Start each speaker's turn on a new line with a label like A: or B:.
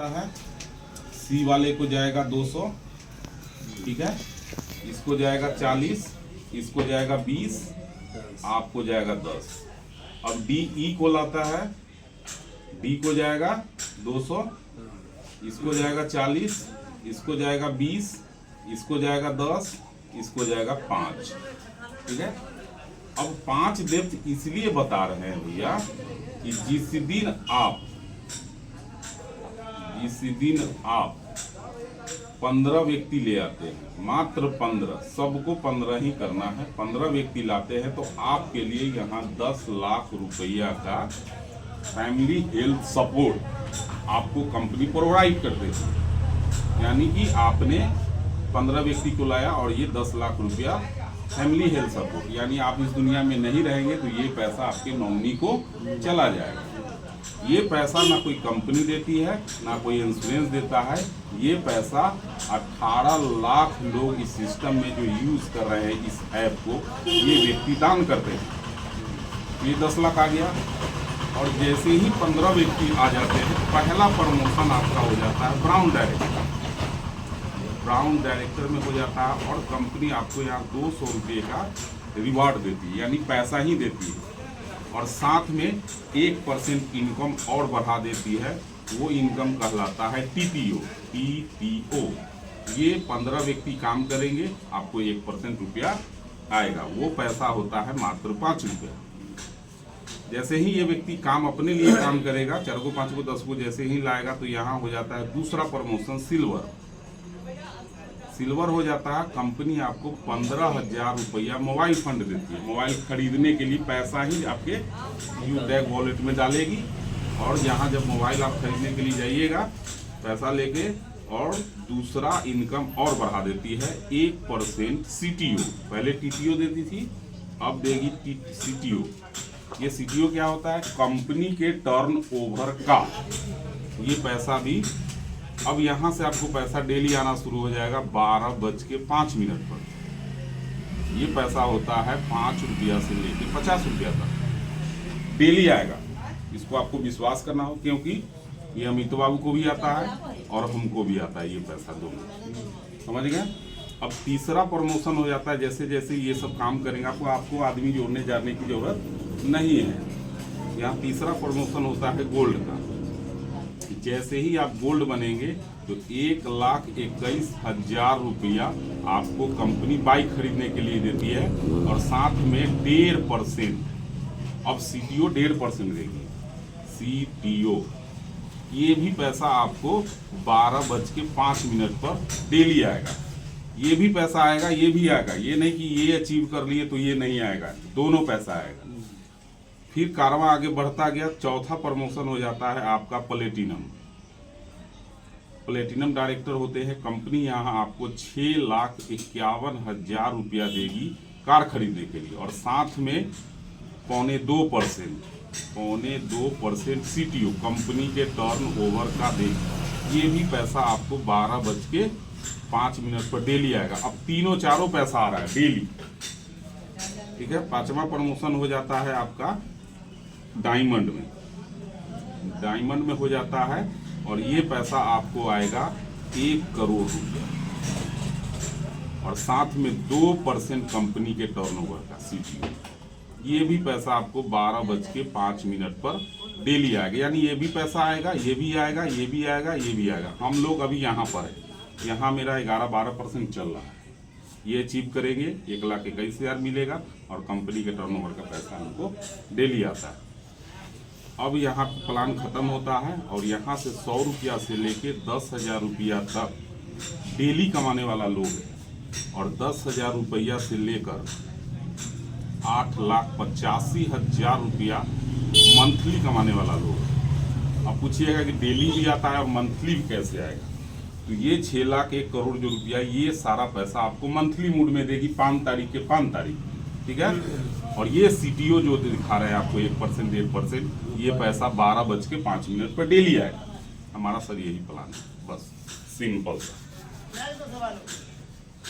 A: जाता है, सी वाले को जाएगा 200, ठीक है, इसको जाएगा 40, इसको जाएगा 20, आपको जाएगा 10। अब डी ई को लाता है, डी को जाएगा 200, इसको जाएगा 40, इसको जाएगा 20, इसको जाएगा 10, इसको जाएगा 5, ठीक है। अब 5 डेप्थ इसलिए बता रहे हैं भैया कि जिस दिन आप 15 व्यक्ति ले आते हैं, मात्र 15, सबको 15 ही करना है, 15 व्यक्ति लाते हैं तो आपके लिए यहाँ 10 लाख रुपया का फैमिली हेल्थ सपोर्ट आपको कंपनी प्रोवाइड कर देती है। यानी कि आपने 15 व्यक्ति को लाया और ये 10 लाख रुपया फैमिली हेल्थ सपोर्ट, यानी आप इस दुनिया में नहीं रहेंगे तो ये पैसा आपके नॉमिनी को चला जाएगा। ये पैसा ना कोई कंपनी देती है, ना कोई इंश्योरेंस देता है, ये पैसा 18 लाख लोग इस सिस्टम में जो यूज कर रहे हैं इस ऐप को, ये व्यक्ति दान करते हैं। ये 10 लाख आ गया और जैसे ही 15 व्यक्ति आ जाते हैं, पहला प्रमोशन आपका हो जाता है ब्राउन डायरेक्टर। ब्राउन डायरेक्टर में हो जाता है और कंपनी आपको यहाँ 200 रुपये का रिवार्ड देती है, यानी पैसा ही देती है, और साथ में 1% इनकम और बढ़ा देती है। वो इनकम कहलाता है टीपीओ। टीपीओ ये 15 व्यक्ति काम करेंगे, आपको 1% रुपया आएगा। वो पैसा होता है मात्र 5 रुपया। जैसे ही ये व्यक्ति काम अपने लिए काम करेगा, 4 को 5 को 10 को जैसे ही लाएगा, तो यहाँ हो जाता है दूसरा प्रमोशन सिल्वर। सिल्वर हो जाता है, कंपनी आपको 15,000 रुपया मोबाइल फंड देती है। मोबाइल खरीदने के लिए पैसा ही आपके यूटैग वॉलेट में डालेगी, और यहाँ जब मोबाइल आप खरीदने के लिए जाइएगा पैसा लेके, और दूसरा इनकम और बढ़ा देती है 1% सीटीओ। पहले टीटीओ देती थी, अब देगी सीटीओ। ये सीटीओ क्या होता है? कंपनी के टर्नओवर का ये पैसा भी। अब यहाँ से आपको पैसा डेली आना शुरू हो जाएगा 12:05 पर। ये पैसा होता है 5 रुपया से लेकर 50 रुपया तक डेली आएगा। इसको आपको विश्वास करना हो, क्योंकि ये अमित बाबू को भी आता है और हमको भी आता है ये पैसा, दोनों। समझ गए? अब तीसरा प्रमोशन हो जाता है, जैसे जैसे ये सब काम करेंगे आपको आदमी जोड़ने जाने की जरूरत नहीं है। यहाँ तीसरा प्रमोशन होता है गोल्ड का। जैसे ही आप गोल्ड बनेंगे तो 1,21,000 रुपया आपको कंपनी बाइक खरीदने के लिए देती है, और साथ में 1.5%, अब सीटीओ 1.5% देगी। सीटीओ ये भी पैसा आपको 12:05 पर डेली आएगा। ये भी पैसा आएगा, ये भी आएगा। ये नहीं कि ये अचीव कर लिए तो ये नहीं आएगा, दोनों पैसा आएगा। फिर कारवां आगे बढ़ता गया। चौथा प्रमोशन हो जाता है आपका प्लेटिनम। प्लेटिनम डायरेक्टर होते हैं कंपनी, यहाँ आपको 6,51,000 रुपया देगी कार खरीदने के लिए, और साथ में 2.25% सीटीओ कंपनी के टर्नओवर का देगी। ये भी पैसा आपको 12:05 पर डेली आएगा। अब तीनों चारों पैसा आ रहा है डेली, ठीक है। पांचवा प्रमोशन हो जाता है आपका डायमंड में। डायमंड में हो जाता है, और ये पैसा आपको आएगा 1 करोड़ रुपया, और साथ में 2% कंपनी के टर्नओवर का सीटीओ। ये भी पैसा आपको 12:05 पर डेली आएगा। यानी ये भी पैसा आएगा, ये भी आएगा, ये भी आएगा, ये भी आएगा। हम लोग अभी यहाँ पर है, यहाँ मेरा 11-12% चल रहा है। ये अचीव करेंगे 1,21,000 मिलेगा, और कंपनी के टर्नओवर का पैसा हमको डेली आता है। अब यहाँ प्लान खत्म होता है, और यहाँ से 100 रुपया से लेके 10,000 रुपया तक डेली कमाने वाला लोग है, और 10,000 रुपया से लेकर 8,85,000 रुपया मंथली कमाने वाला लोग है। अब पूछिएगा कि डेली भी आता है और मंथली भी कैसे आएगा? तो ये 6,01,00,000 करोड़ जो रुपया, ये सारा पैसा आपको मंथली मूड में देगी 5 तारीख के 5 तारीख, ठीक है। और ये सीटीओ जो दिखा रहे हैं आपको 1%, 1.5%, ये पैसा 12:05 पर डेली आएगा। हमारा सर यही प्लान है, बस सिंपल सा।